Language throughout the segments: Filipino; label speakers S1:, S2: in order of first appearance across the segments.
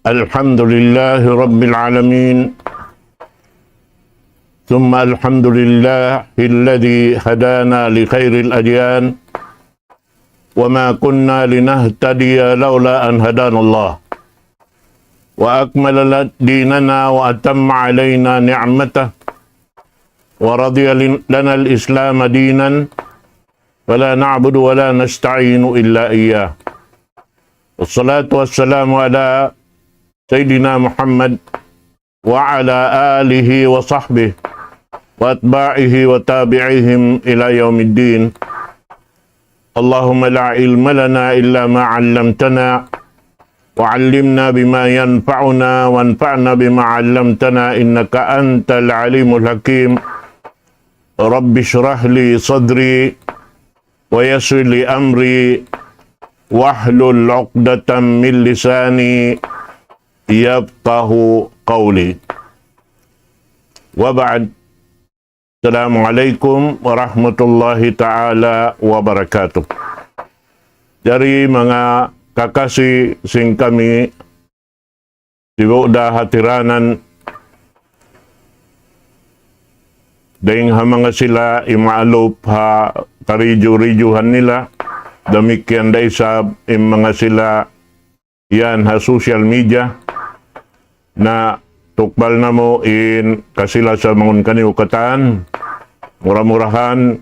S1: الحمد لله رب العالمين ثم الحمد لله الذي هدانا لخير الأديان وما كنا لنهتدي لولا أن هدانا الله وأكمل ديننا وأتم علينا نعمته ورضي لنا الإسلام دينا ولا نعبد ولا نستعين إلا إياه والصلاة والسلام على سيدنا محمد وعلى آله وصحبه وأتباعه وتابعيهم إلى يوم الدين. اللهم لا علم لنا إلا ما علمتنا وعلمنا بما ينفعنا وانفعنا بما علمتنا إنك أنت العليم الحكيم. رب اشرح لي صدري ويسر لي أمري واحلل عقدة من لساني يفقه قولي وبعد. Assalamualaikum warahmatullahi ta'ala wabarakatuh. Dari mga kakasih sing kami sibuda hatiranan dahing mga sila imaalop ha karijo-rijuhan nila demikian daisab mga sila yan ha social media na tukbal na mo in kasila sa mangun kaniukatan murah-murahan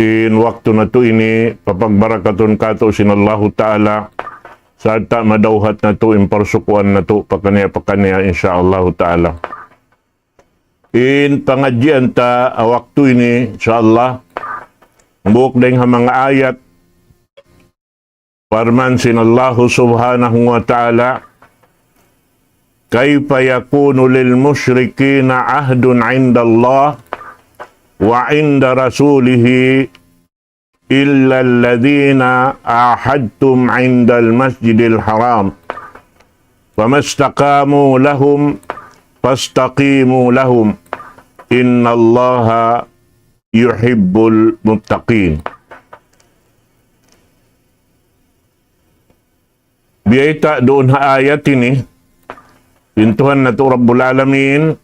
S1: in waktu na to ini papagbarakaton kato sinallahu ta'ala sarta madauhat na to in parsukuan na to pakanya insyaallahu ta'ala. In pangadjian ta waktu ini insyaallah buok deng mga ayat farman sinallahu subhanahu wa ta'ala kaifa yakunu lil musyrikina ahdun 'inda Allah wa 'inda rasulih illa alladhina ahadtum 'inda al-masjidil haram famastaqamu lahum fastaqimu lahum innallaha yuhibbul muttaqin. Biyaita doon ha ayat ini Tuhan na to Rabbul Alamin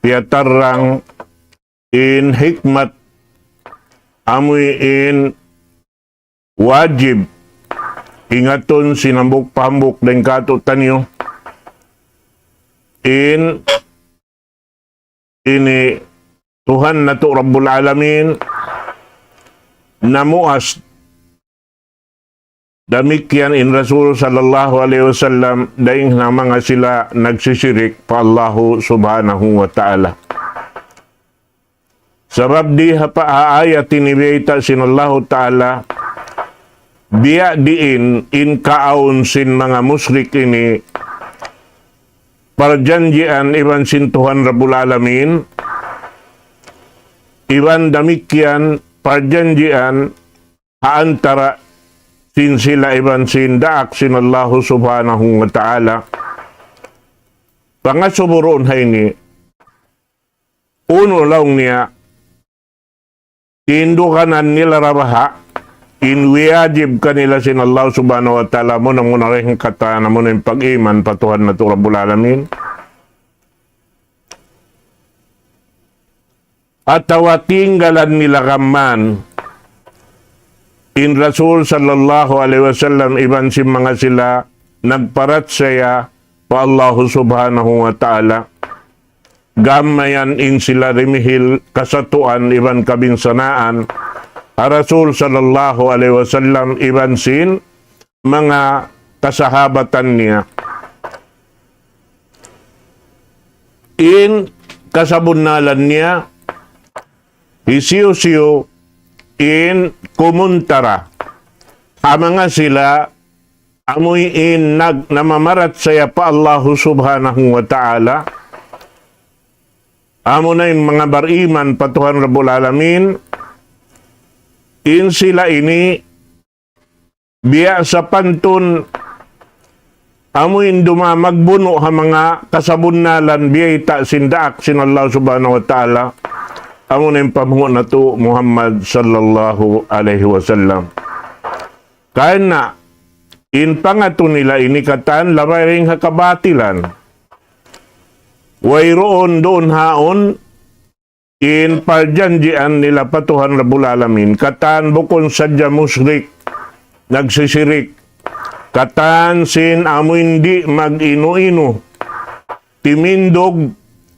S1: piatarang in hikmat amoy in wajib ingaton sinambok pambok den kato tanyo in ini Tuhan na to Rabbul Alamin namuas demikian in Rasul sallallahu alaihi wasallam daing na mga sila nagsisirik pa Allahu subhanahu wa ta'ala. Sabab di pa ayat tinibita sinallahu ta'ala biya diin in kaon sin mga musyrik ini perjanjian iban sin Tuhan Rabbul Alamin iban demikian perjanjian antara sin sila iban sin daak sin Allah subhanahu wa ta'ala pangasuburon hay ni uno lang niya tindukanan nila rabaha inwiyajib kanila sin Allah subhanahu wa ta'ala mo na muna rin kata na muna yung pag-iman patuhan na to Rabbul Alamin at tawatinggalan nila kaman in Rasul sallallahu alaihi wasallam iban si mga sila nagparat saya pa Allah subhanahu wa ta'ala gamayan in sila rimihil kasatuan iban kabinsanaan a Rasul sallallahu alaihi wasallam iban sin mga kasahabatan niya in kasabunalan niya isiyo-siyo in kumuntara mga sila amoy in namamarat saya pa Allah subhanahu wa ta'ala amo na yung mga bariman patuhan Rabbul Alamin in sila ini biya sa pantun amoy dumamagbuno ha mga kasabunalan biya ita sindaak sin Allah subhanahu wa ta'ala amo na yung pamungo na to Muhammad sallallahu alaihi wasallam. Kaya na In pangato nila inikatan labay ring hakabatilan. Wayroon doon haon in parjanjian nila patuhan Rabbul Alamin. Katan bukon sadya musrik, nagsisirik. Katan sin amuindi mag-ino-ino. Timindog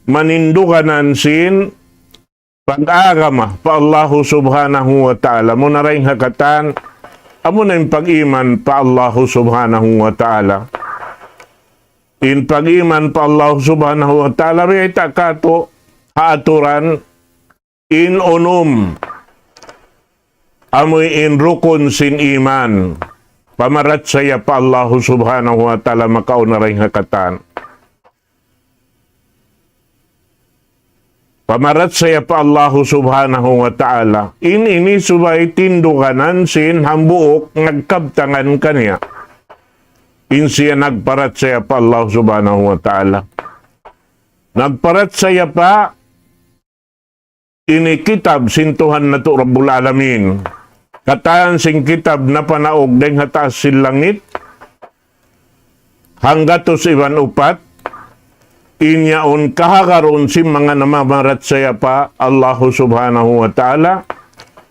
S1: manindukanan sin pag-agama pa Allahu subhanahu wa ta'ala. Muna rin hakatan, amo na yung pag-iman pa Allahu subhanahu wa ta'ala. In pag-iman pa Allahu subhanahu wa ta'ala, rita kato haaturan in unum. Amoy in rukun sin iman. Pamarat saya pa Allahu subhanahu wa ta'ala makauna rin hakatan. Pamarat saya pa Allahu subhanahu wa ta'ala. Ini subay tindukanan sin hambuok nagkabtangan kanya. In siya nagparat saya pa Allah subhanahu wa ta'ala. Nagparat saya pa ini kitab sintuhan na to Rabbul Alamin. Kataan sing kitab na panaog deng hataas sin langit. Hanggatos iban upat. Inyaon kahagaron si mga namamarat saya pa Allahu subhanahu wa ta'ala.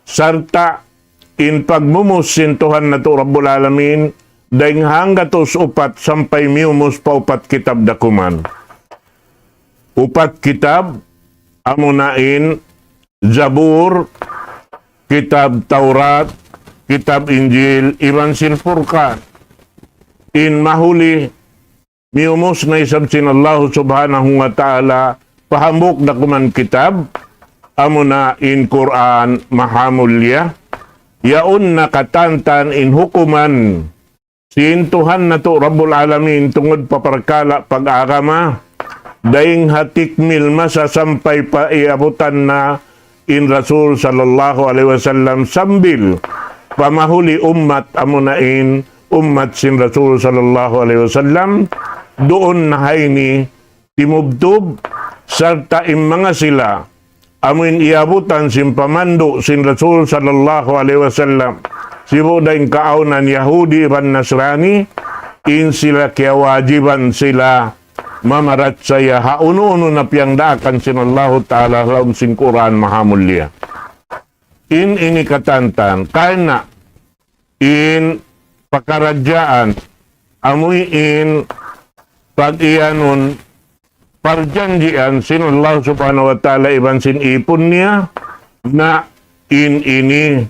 S1: Sarta in pagmumusin Tuhan na to Rabbul Alamin daing hanggatos upat sampay miumus pa upat kitab dakuman. Upat kitab amunain Zabur, kitab Taurat, kitab Injil, iban sin Furqan. In mahuli miumos na isab sin Allah subhanahu wa ta'ala pahambok na kuman kitab amuna in Quran mahamulya yaun na katantan in hukuman sin Tuhan na to Rabbul Alamin tungod paparkala pag-agama daing hatikmil masasampay pa iabutan na in Rasul sallallahu alaihi wasallam sambil pamahuli ummat amuna in ummat sin Rasul sallallahu alaihi wasallam doon na hayni timubtub sarta mga sila amin iabutan sin pamando sin Rasul sallallahu alaihi wasallam sibo daing kaaunan Yahudi ban Nasrani in sila kaya wajiban sila mamarat saya hauno-uno na piyang daakan sin Allah ta'ala laun sin Quran mahamulya in ini katantan karena in pakaradyaan amoy in pag-iyanon, parjanjian sin Allah subhanahu wa ta'ala iban sin ipon niya na ini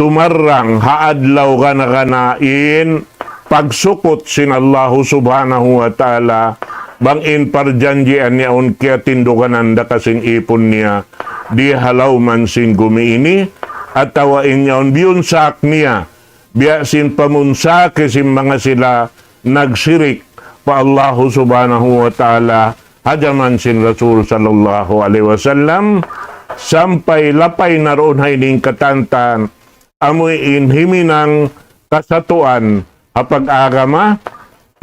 S1: tumarang haadlaw kana in pagsukot sin Allah subhanahu wa ta'ala bang in parjanjian niya un kaya tindukanan da kasing ipon niya di halaw man sin gumiini at tawain niya un biyunsak niya biya sin pamunsak sin mga sila nagsirik pa Allah subhanahu wa ta'ala hajaman sin Rasul sallallahu alaihi wasallam sampay lapay na roon hayning katantan amoy inhiminang kasatuan hapag-agama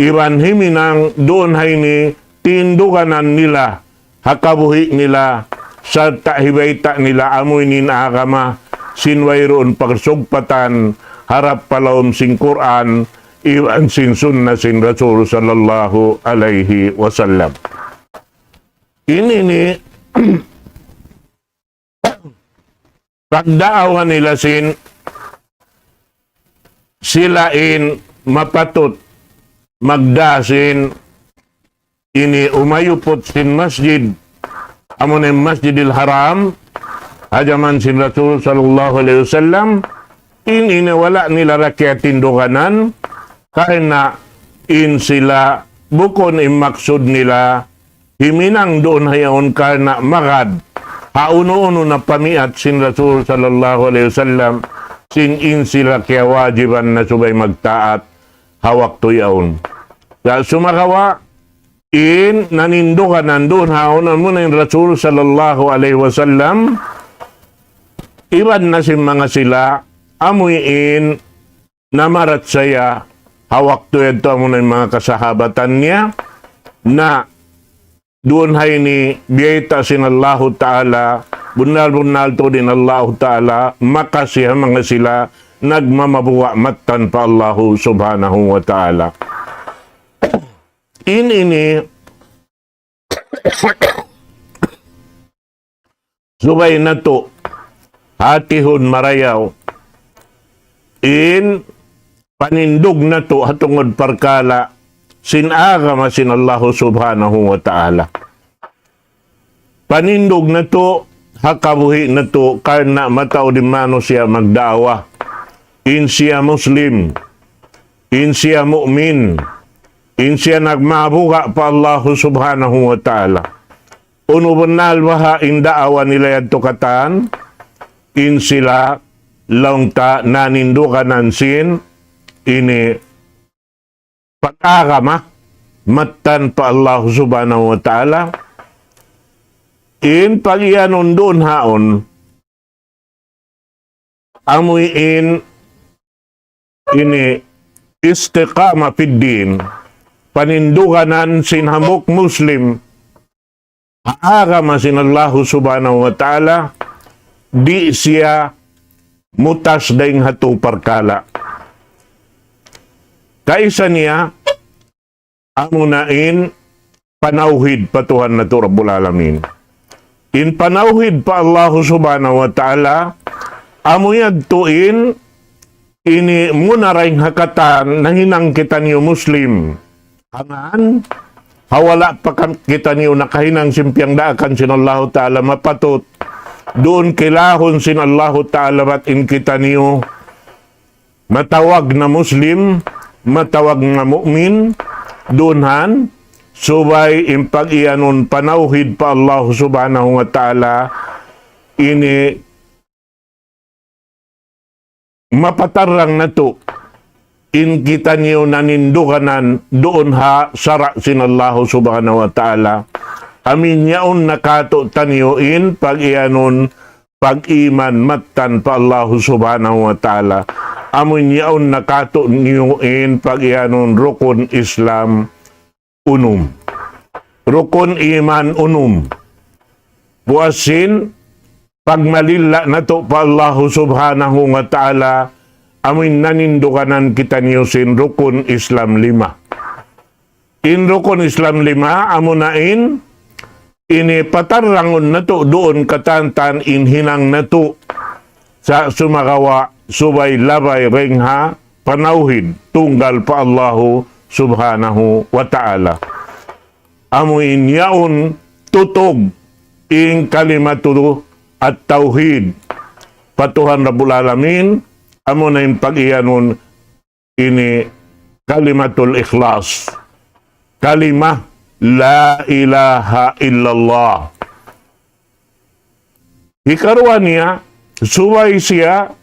S1: iban himinang doon hayni tindukanan nila hakabuhi nila sa tahibayta nila amoy ninagama sinway roon pagsugpatan harap palawom sin Quran iwan sin sunnah sin Rasul sallallahu alaihi wasallam. Ini ni pagdaawan nila sin silain mapatut magdasin ini umayupot sin masjid amon Masjidil Haram hajaman sin Rasul sallallahu alaihi wasallam ini wala nila rakyat tindukanan karena in sila bukon imaksud nila himinang doon hayaon karena magad hauno-uno na pamiat sin Rasul sallallahu alaihi wasallam sin in sila kaya wajiban na subay magtaat hawak to yaon. Sa sumakawa in nanindukanan doon haonan mo na yung Rasul sallallahu alaihi wasallam iban na sin mga sila amoy in namarat saya hawak to ito mo na yung mga kasahabatan niya na doon hay ni biyayta sin Allah Ta'ala bunal-bunal to din Allah Ta'ala makasih mga sila nagmamabuwa matan pa Allahu subhanahu wa ta'ala. Ini subay na to hatihon marayaw in panindog na to hatungod parkala sinaga masin Allahu subhanahu wa ta'ala. Panindog na to hakabuhi na to karna matao di mano siya magdawa. In siya Muslim, in siya mu'min, in siya nagmabuka pa Allahu subhanahu wa ta'ala. Uno banal baha in daawa nila yan tukatan, in sila launta nanindukan sin, ini pag-agama, matan pa Allahu subhanahu wa ta'ala. In pag-iyanon doon haon, amuin ini istiqama fid din, paninduganan sinhamok Muslim, agama sin Allahu subhanahu wa ta'ala, di siya mutas daing hatu parkala. Kaisa niya, amunain panauhid patuhan na to Rabbul Alamin. In panauhid pa Allahu subhanahu wa ta'ala, amuyad tuin, ini muna rin hakatan na hinang kita niyo Muslim. Hangan, hawala pa kita niyo nakahinang simpyang daakan sin Allahu ta'ala mapatut. Doon kilahon sin Allahu ta'ala batin kita niyo matawag na Muslim, matawag na mu'min, doonhan, subay impag-iyanon panauhid pa Allah subhanahu wa ta'ala, ini mapatarang na to, in kita niyo nanindukanan, doon ha, sara sin Allah subhanahu wa ta'ala, amin yaon nakato taniyo in pag-iyanon, pag-iman matan pa Allah subhanahu wa ta'ala, amin yaon nakato niyo in pag-iyanon rukun Islam unum. Rukun iman unum. Buasin, pagmalila na to pa Allah subhanahu wa ta'ala, amin nanindukanan kita niyo sin rukun Islam 5. In rukun Islam 5, amunain, ini patarangon na to doon katantan in hinang na to sa sumagawa subay labay rengha panauhid tunggal pa Allahu subhanahu wa ta'ala. Amuin yaon tutog in kalimatu at tauhid patuhan Rabbul Alamin, amo na yung pag-iyanon ini kalimatul ikhlas, kalimah la ilaha illallah. Ikaruan niya, suway siya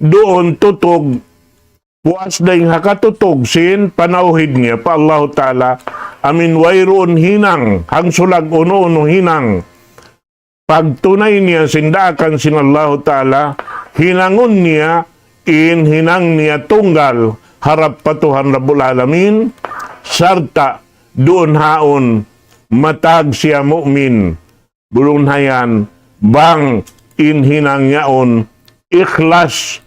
S1: doon tutog, puas na yung hakatutog sin panauhid niya pa Allah ta'ala, amin wayroon hinang, hang sulag uno-uno hinang. Pagtunay niya sindakan sin Allah ta'ala, hinangon niya, in hinang niya tunggal, harap patuhan Rabbul Alamin, sarta doon haon, matag siya mu'min, bulong hayan, bang in hinang yaon, ikhlas,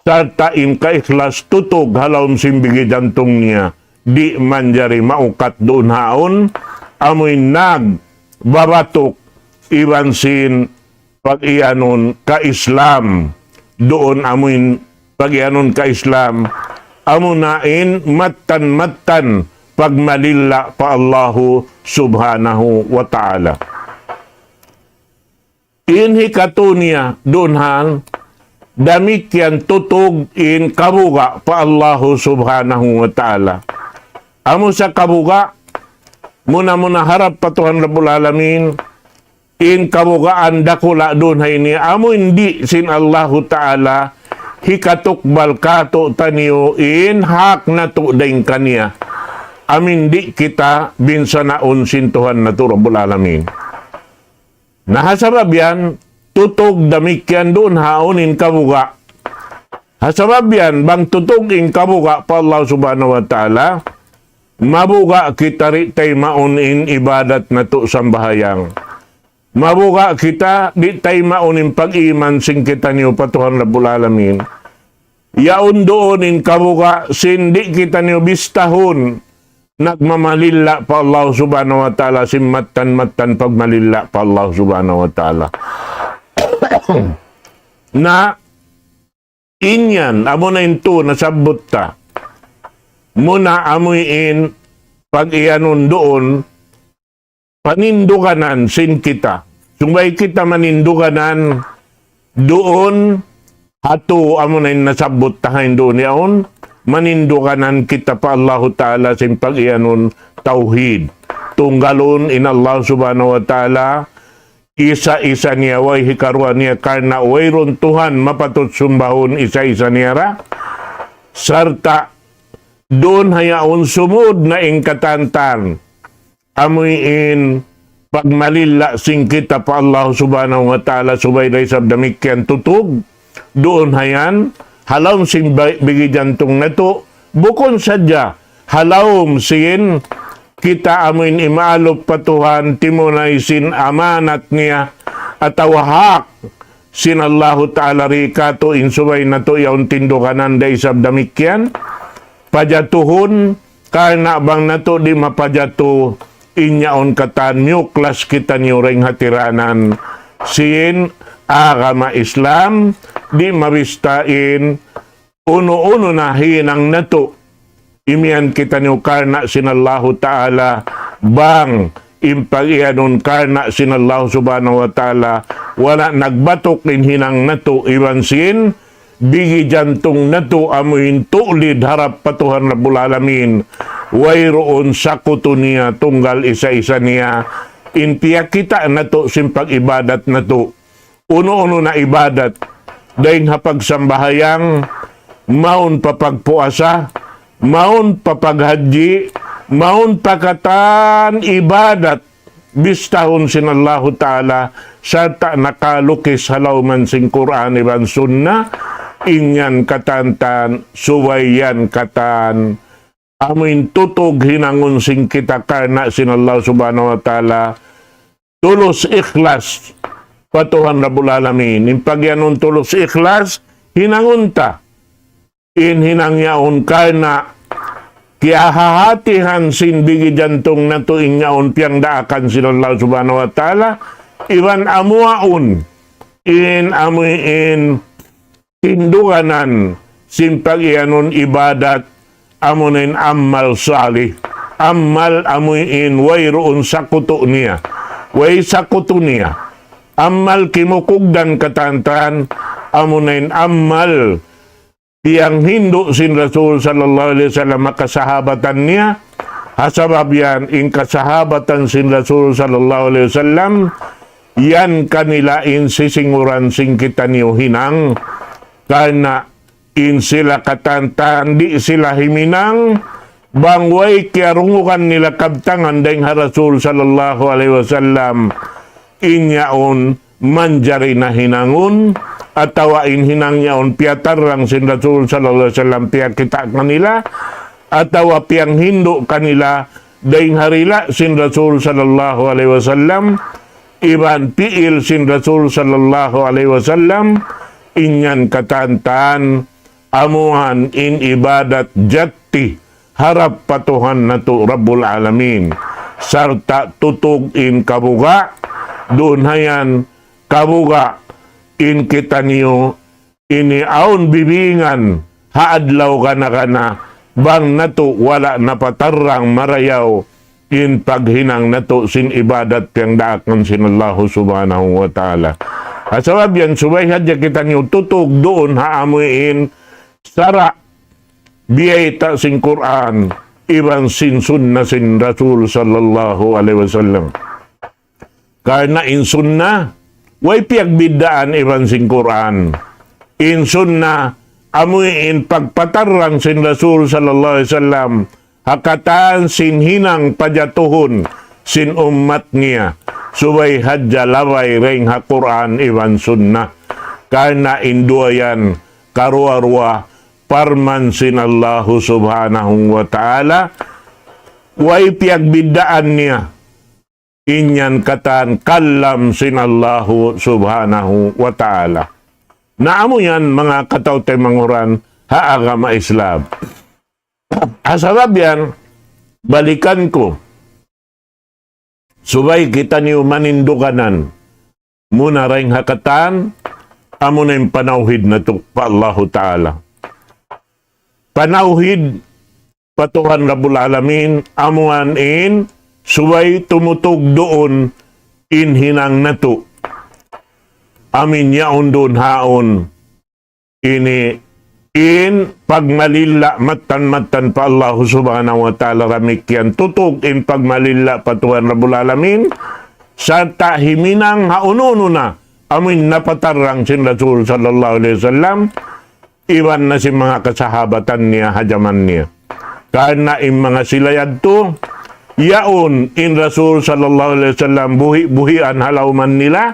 S1: sarta in ka-ikhlas, tutog halawm simbigi jantong niya, di manjari maukat doon haon, amoy nag, babatok, iwan sin, pag-iyanon ka-Islam, doon amoy pag-iyanon ka-Islam, amunain matan-matan, pagmalila pa Allahu subhanahu wa ta'ala. Inhi katunya dunhan, damikyan tutog in kabuga pa Allahu subhanahu wa ta'ala. Amo sa kabuga, muna harap patuhan Rabbul Alamin, in kabugaan dakula dunhay ni, amo hindi sin Allahu ta'ala, hikatukbal kato taniyo in hak na tudaing kaniya. Amin di kita binsanaon sintuhan na to Rabbul Alamin. Nahasabab yan, tutog damikyan doon haonin kabuga. Hasabab yan, bang tutog in kabuga pa Allah subhanahu wa ta'ala, mabuga kita ritay maunin ibadat na to sambahayang. Mabuga kita, di tay maunin pag-iman sing kita niyo patuhan Rabbul Alamin. yaon doon in kabuga, sindi kita niyo bistahon, nagmamalila pa Allah subhanahu wa ta'ala, simmatan-matan pagmalila pa Allah subhanahu wa ta'ala. Na inyan, amo na into, nasabot ta, muna amuin, pag iyanon doon, panindukanan sin kita. Sumbay kita manindukanan doon, hato amo na nasabot tahain doon yaon, manindukanan kita pa Allah Ta'ala sin pag-iyanon tauhid. Tunggalon in Allah subhanahu wa ta'ala, isa-isa niya way hikarwa niya karna wayron Tuhan mapatot sumbahon isa-isa niya ra. Sarta doon hayaon sumud na ingkatantan. Amuin pagmalila sing kita pa Allah subhanahu wa ta'ala subay day sabdamikyan tutug. Doon hayan halawm sin bigi jantong nato, bukon sadya, halawm sin kita amin imaalop patuhan, timunay sin amanat niya, atawahak sin Allahu Ta'ala rikato insubay na to yaon tindukanan day sabdamikyan, pajatuhon, karna bang nato di mapajato, inyaon katan, nyuklas kita niyo ring hatiranan, sin agama Islam, di mabistain, uno-uno na hinang nato, imian kita niyo karna sinallahu ta'ala, bang impag-ianon karna sinallahu subhanahu wa ta'ala, wala nagbatok in hinang nato, iwan sin, bigi jantong nato, amuin tulid harap patuhan Rabbul Alamin, wayroon sakuto niya, tunggal isa-isa niya, intiya kita nato, simpag ibadat nato, uno-uno na ibadat, dahil hapagsambahayang, maun papagpuasa, maun papaghadji, maun pakatan ibadat, bistahon sinallahu ta'ala, sarta nakalukis halawman sing Quran iban sunnah, inyan katantan, suwayan katan, amin tutog hinangon sing kita karna sinallahu subhanahu wa ta'ala, tulos ikhlas, patuhan Rabbul Alamin. In pagyanon tulos ikhlas, hinangunta. In hinangyaon karna, kiahahatihan sin bigi jantong na to inyaon piyang daakan sinallahu subhanahu wa ta'ala, iwan amuaon, in amuin tindukanan, sin pagyanon ibadat, amunin ammal salih. Ammal amuin wayroon sakuto niya. Way sakuto niya. Amal kimukugdan katantan, amunain amal tiyang hindo sin Rasul sallallahu alaihi wasallam makasahabatan niya, hasabab yan in kasahabatan sin Rasul sallallahu alaihi wasallam, yan kanila in sisinguran sing kita niyo hinang, karena in sila katantan, di sila himinang, bangway kiarungukan nila kabtangan dahing Rasul sallallahu alaihi wasallam, inyaon manjari na hinangon atawa hinangyaon piatarang sin Rasul sallallahu alaihi wasallam piyak kita kanila atawa piyang hindo kanila daing harila sin Rasul sallallahu alaihi wasallam iban piil sin Rasul sallallahu alaihi wasallam inyan katantan amuhan in ibadat jatti harap patuhan nato Rabbul Alamin sarta tutug in kabuga doon hayan kabuga in kita niyo ini aon bibingan haadlaw kana bang nato wala napatarang marayaw in paghinang nato sin ibadat yang daakan sin Allah subhanahu wa ta'ala. Asabab yan subay hadya kita niyo tutog doon haamuin sara biyayta sin Quran iban sin sunnah sin Rasul sallallahu alaihi wasallam. Karena in sunnah, way piagbidaan iban sin Quran. In sunnah, amuy in pagpatarang sin Rasul sallallahu alaihi wasallam, hakatan sin hinang pajatuhon sin ummat niya. Subay hadja laway ring ha Quran iban sunnah. Karena induayan karuarwa parman sin Allah subhanahu wa ta'ala, way piagbidaan niya. Inyan katan kalam sinallahu subhanahu wa ta'ala. Naamo yan mga katawte manguran ha agama Islam. Asabab yan, balikan ko. Subay kita niyo manindukanan. Muna ring hakatan, amo na yung panauhid na to pa Allahu Ta'ala. Panauhid, patuhan Rabbul Alamin, amuan in, subay tumutog doon, in hinang na to. Amin yaon doon haon, ini in pagmalila matan-matan pa Allah subhanahu wa ta'ala ramikyan tutog in pagmalila patuhan Rabbul Alamin sa tahiminang haununo na amin napatarang sin Rasul sallallahu alaihi wasallam iwan na si mga kasahabatan niya hajaman niya karena in mga silayad to yaon in Rasul sallallahu alaihi wasallam buhi-buhian halauman nila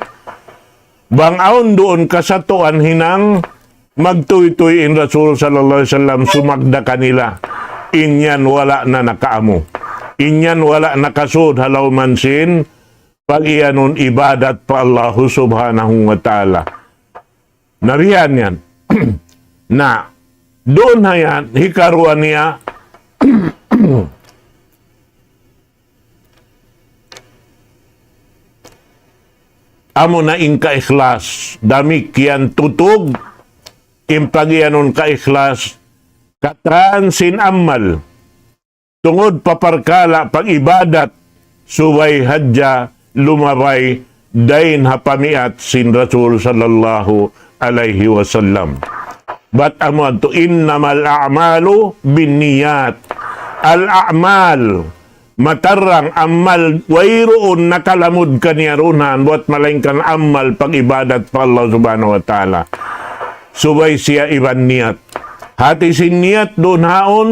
S1: bangaon doon kasatuan hinang magtuy-tuy in Rasul sallallahu alaihi wasallam sumagda kanila. Inyan wala na nakaamo. Inyan wala nakasud halaw mansin pag iyanon ibadat pa Allah subhanahu wa ta'ala. Nariyan yan. Na doon na yan, hikaruan niya amo na in ka-ikhlas dami kiyan tutog impagyanon ka-ikhlas katan sin amal tungod paparkala pag-ibadat subay hadja lumabay dain hapamiat sin Rasul sallallahu alaihi wasallam. But amon to innamal a'malu binniyat. Al-a'mal matarang amal wayroon nakalamod kaniyarunan buat malaingkan amal pag-ibadat pa Allah subhanahu wa ta'ala. Subay siya iban niyat. Hati sin niyat doon haon,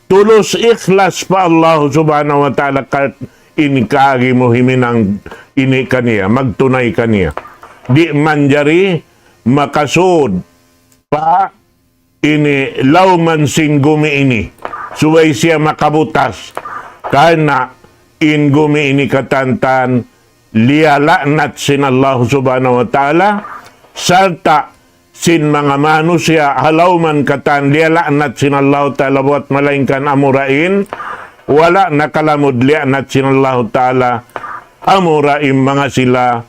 S1: tulos ikhlas pa Allah subhanahu wa ta'ala inikagi mo himinang ini kaniya, magtunay kaniya. Di manjari makasud pa ini lauman sin gumi ini. Subay siya makabutas. Karena in gumi ini katantan liyalaknat sin Allah subhanahu wa ta'ala sarta sin mga manusia halauman katan liyalaknat sin Allah ta'ala buat malaingkan amurain wala nakalamod liyaknat sin Allah ta'ala amurain mga sila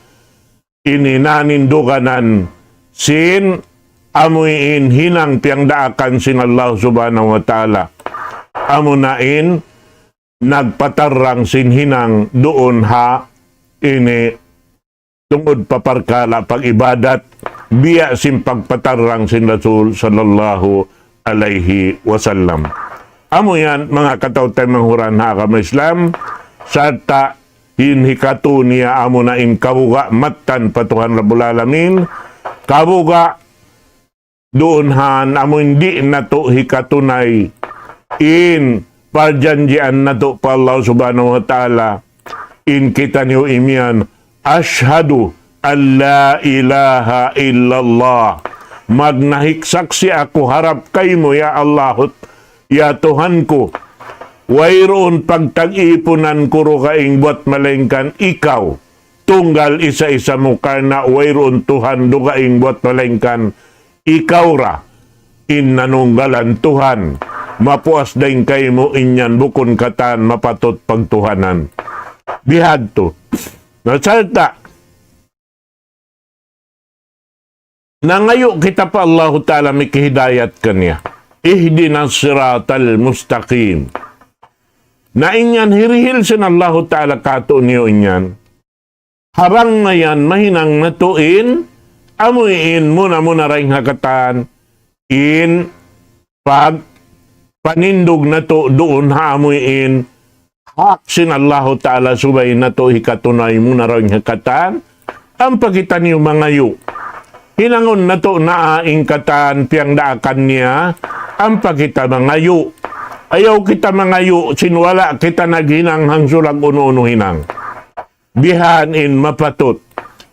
S1: ini nanindukanan sin amuin hinang piangdaakan sin Allah subhanahu wa ta'ala amunain nagpatarang sin hinang doon ha ini tungod paparkala pag-ibadat biya sin pagpatarang sin Rasul sallallahu alaihi wasallam. Amo yan mga katawtay manghuran ha kama Islam sarta hinhikato niya amo na in kabuga matan patuhan Rabbul Alamin kabuga doon han amo hindi na to hikatunay in parjanjian na to pa Allah subhanahu wa ta'ala in kita niyo imian ashhadu an la ilaha illallah magnahiksaksi ako harap kay mo ya Allah ya Tuhan ko wayroon pagtag-ipunan ko ro kaing buat malengkan ikaw tunggal isa-isa mo karna wayroon Tuhan do kaing buat malengkan ikaw ra innanunggalan Tuhan mapuas daing kay mo inyan bukon katan mapatot pagtuhanan bihad to nasalta nangayo kita pa Allah Ta'ala may kihidayat kanya ihdinas siratal mustaqim na inyan hirihil sin Allah Ta'ala kato niyo inyan harang ngayon mahinang natuin amuin muna ring hakatan in pag panindog na to doon haamuin hak sin Allah Ta'ala subay na to hikatunay muna ring hakatan ang pagitan niyo mga yu hinangon na to naaing katan piyang daakan niya ang pagkita mga yu ayaw kita mga yu sinwala kita naghinang hang sulag uno-uno hinang bihan in mapatot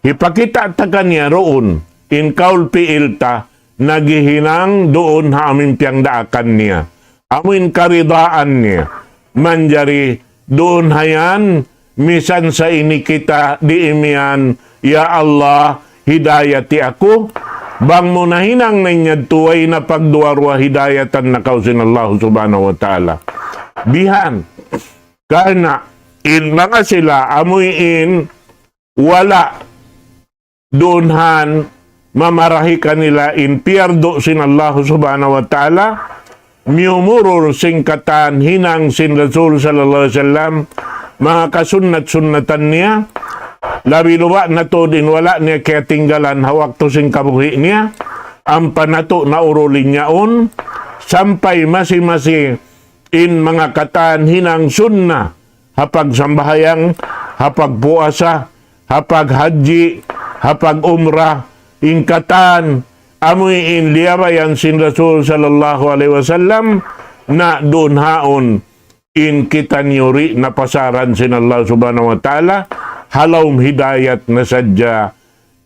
S1: ipakita ta kanya roon in kaul piilta nagihinang doon ha amin piyang daakan niya amin karidaan niya manjari doon hayan misan sa ini kita diimian ya Allah hidayati ako bang munahinang nanyad tuway na pagduwarwa hidayatan na kausin Allah subhanahu wa ta'ala. Bihan, karena in mga sila amuin wala dunhan mamarahi kanila in pierdo sin Allah subhanahu wa ta'ala, miumurur singkatan hinang sin Rasul sallallahu alaihi wasallam, mga kasunnat-sunnatan niya, labi luwa na to din wala niya kaya tinggalan hawak to sing kabuhi niya, ang panato na urulin niyaon, sampay masi-masi in mga katan hinang sunna, hapag sambahayang, hapag puasa, hapag haji, hapag umrah, ingkatan, amoy in liyabayan sin Rasul sallallahu alaihi wasallam, na doon haon in kita niyuri na pasaran sin Allah subhanahu wa ta'ala, halawm hidayat na sadya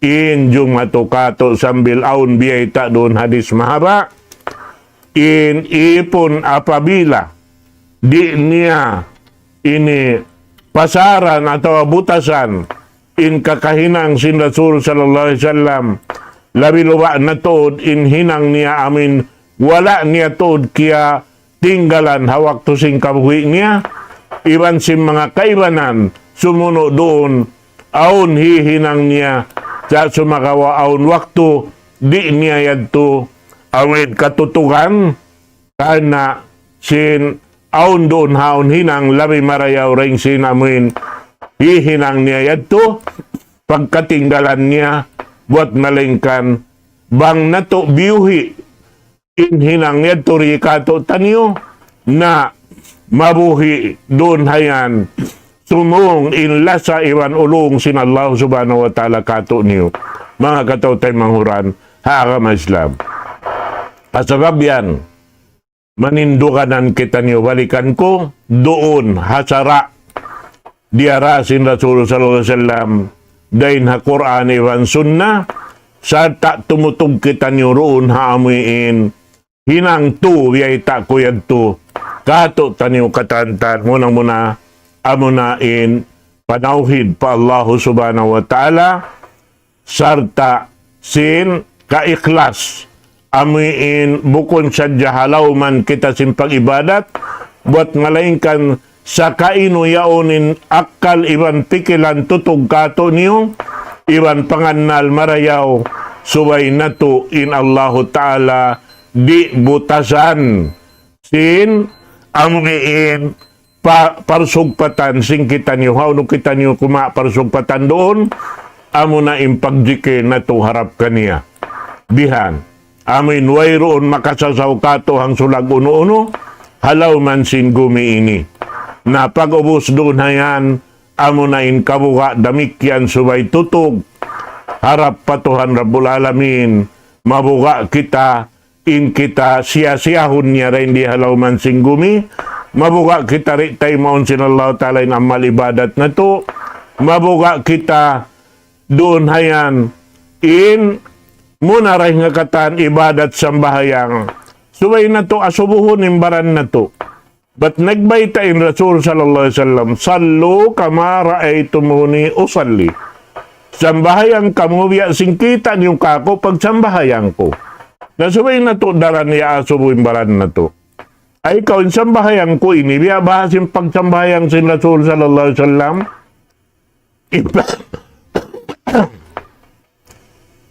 S1: in jung matukato sambil aun biyayta doon hadis mahaba, in ipon apabila di niya ini pasaran atau butasan in kakahinang sin Rasul sallallahu alaihi wasallam, labi luwa na tood in hinang niya amin wala niya tood kaya tinggalan hawak to sing kabuhi niya, iban sim mga kaibanan sumuno doon aun hihinang niya sa sumakawa aun waktu di niya yadto awit katutugan kana sin aun doon haun hinang labi marayaw ring sin amin hihinang niya yadto pagkatinggalan niya buat malingkan bang nato biyuhi inhinang yadto rikato tanyo na mabuhi doon hayan sumung inlasa iwan ulong sin Allah subhanahu wa ta'ala kato niyo mga kataw tay manghuran haagam Islam. Asabab yan manindukanan kita niyo balikan ko doon hasara diara sin Rasul sallallahu alaihi wasallam dain ha Quran iwan sunnah sa tak tumutug kita niyo roon haamuin hinang tu biyay ta kuyad tu kato taniyo katantan muna amunain panauhid pa Allah subhanahu wa ta'ala sarta sin kaiklas amuin bukon sadya halaw man kita sin pag-ibadat buat ngalaingkan sa kaino yaonin akal iban pikilan tutug kato niyo iban panganal marayaw subay nato in Allah ta'ala di butasan sin amuin parsugpatan sing kita niyo hawno kita niyo kuma parsugpatan doon amo na impagjike na to harap kaniya bihan amin wayroon makasasaw kato hang sulag uno-uno halaw man sin gumi ini na pag-ubos doon hayan amo na in kabuka damikyan subay tutog harap patuhan Rabbul Alamin mabuka kita in kita siya-siyahon niya rin di halaw man sin gumi mabuka kita ritay maun sin Allah ta'ala in amal ibadat na to mabuka kita doon hayan in muna rin nga katan ibadat sambahayang subay na to asubuhon imbaran na to but nagbayta in Rasul sallallahu alaihi wasallam sallu kama ra'aytumuni usalli sambahayang kamubiya singkita niyong kako pag sambahayang ko na subay na to daran niya asubuh imbaran na to ay ikaw in sambahayang ko ini biya bahasin pagsambahayang sin Rasul sallallahu alaihi wasallam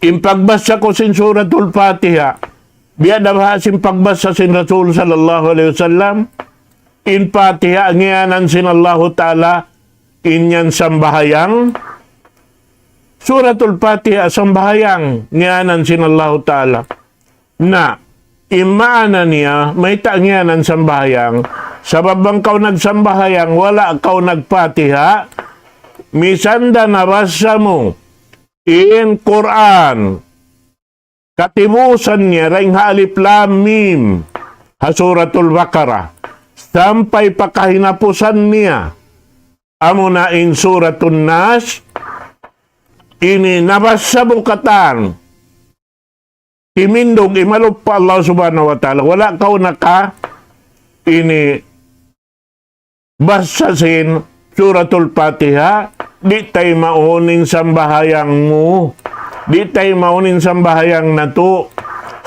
S1: impagbasa ko sin suratul Fatiha biya na bahasin pagbasa sin Rasul sallallahu alaihi wasallam in Fatiha ngiyanan sin Allah ta'ala inyan sambahayang suratul Fatiha sambahayang ngiyanan sin Allah ta'ala na imaana niya, may tangyanan sambahayang, sabab bang kau nagsambahayang, wala kau nagpatiha, misanda nabasa mo, in Quran, katibusan niya, ring halip lamim, hasuratul Baqarah, sampay pakahinapusan niya, amo na in suratul Nas, ini nabasa mo katan, imindog imalop pa Allah subhanahu wa ta'ala wala kau naka ini basasin suratul Fatiha di tay mauning sambahayang mo Di tayo maunin sambahayang nato,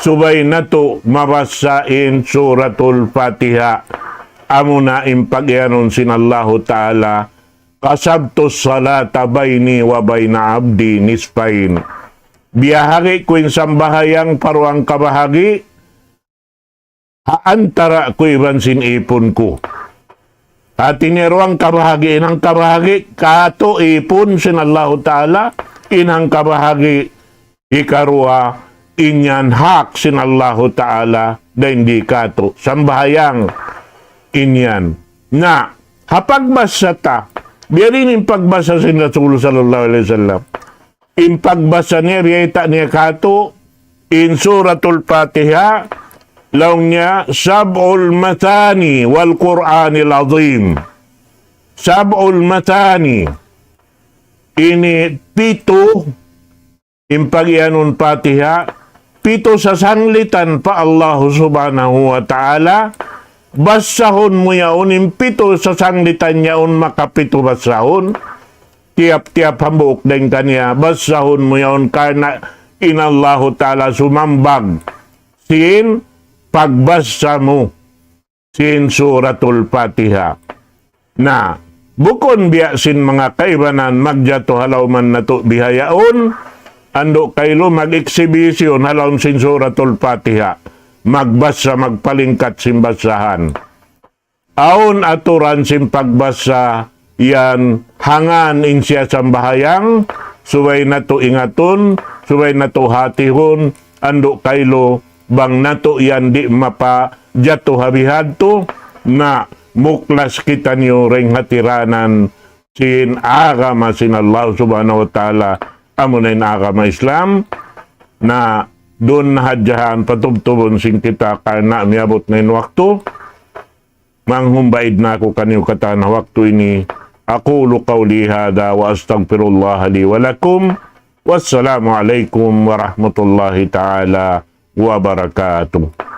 S1: subay nato mabasain suratul Fatiha. Amo na impagyanon sinallahu ta'ala, kasabtos salata bayni wa bayna abdi nispain. Biyahagi ko yung sambahayang paruang kabahagi, haantara ko iban sinipon ko. At iniruang kabahagi, inang kabahagi, kato ipon sinallahu ta'ala, inang kabahagi, ikarua, inyan hak sinallahu ta'ala, da hindi kato. Sambahayang, inyan. Na, hapagbasa ta, biyarin yung pagbasa sin Rasul sallallahu alaihi wasallam. Yung pagbasa niya, riyata niya kato, in suratul Fatiha, laong niya, sab'ul matani wal Qur'anil azim. Sab'ul matani. Ini pito, impagyanon Fatiha, pito sa sanglitan pa Allah subhanahu wa ta'ala, basahon mo yaon, impito sa sanglitan yaon makapito basahon, tiap-tiap hambuk din kanya, basahon mo yaon karena inallahu ta'ala sumambag. Sin, pagbasa mo sin suratul Fatiha. Na, bukon biya sin mga kaibanan magjato halaw man nato bihayaon, ando kaylo mag-eksibisyon halaw sin suratul Fatiha. Magbasa, magpalingkat sin basahan. Aon aturan sin pagbasa, yan hangan in siya sambahayang, subay nato ingaton, subay nato hatihon, ando kaylo bang nato yan di mapa jato habihadto na muklas kita niyo ring hatiranan sin agama sin Allah subhanahu wa ta'ala amunayin agama Islam na doon nahadyahan patubtubon sin kita karena miabot ngayon waktu manghumbaid na ako kaniyo kata na waktu ini aqulu qawli hada wa astaghfirullah li wa lakum wassalamu alaikum warahmatullahi ta'ala wabarakatuh.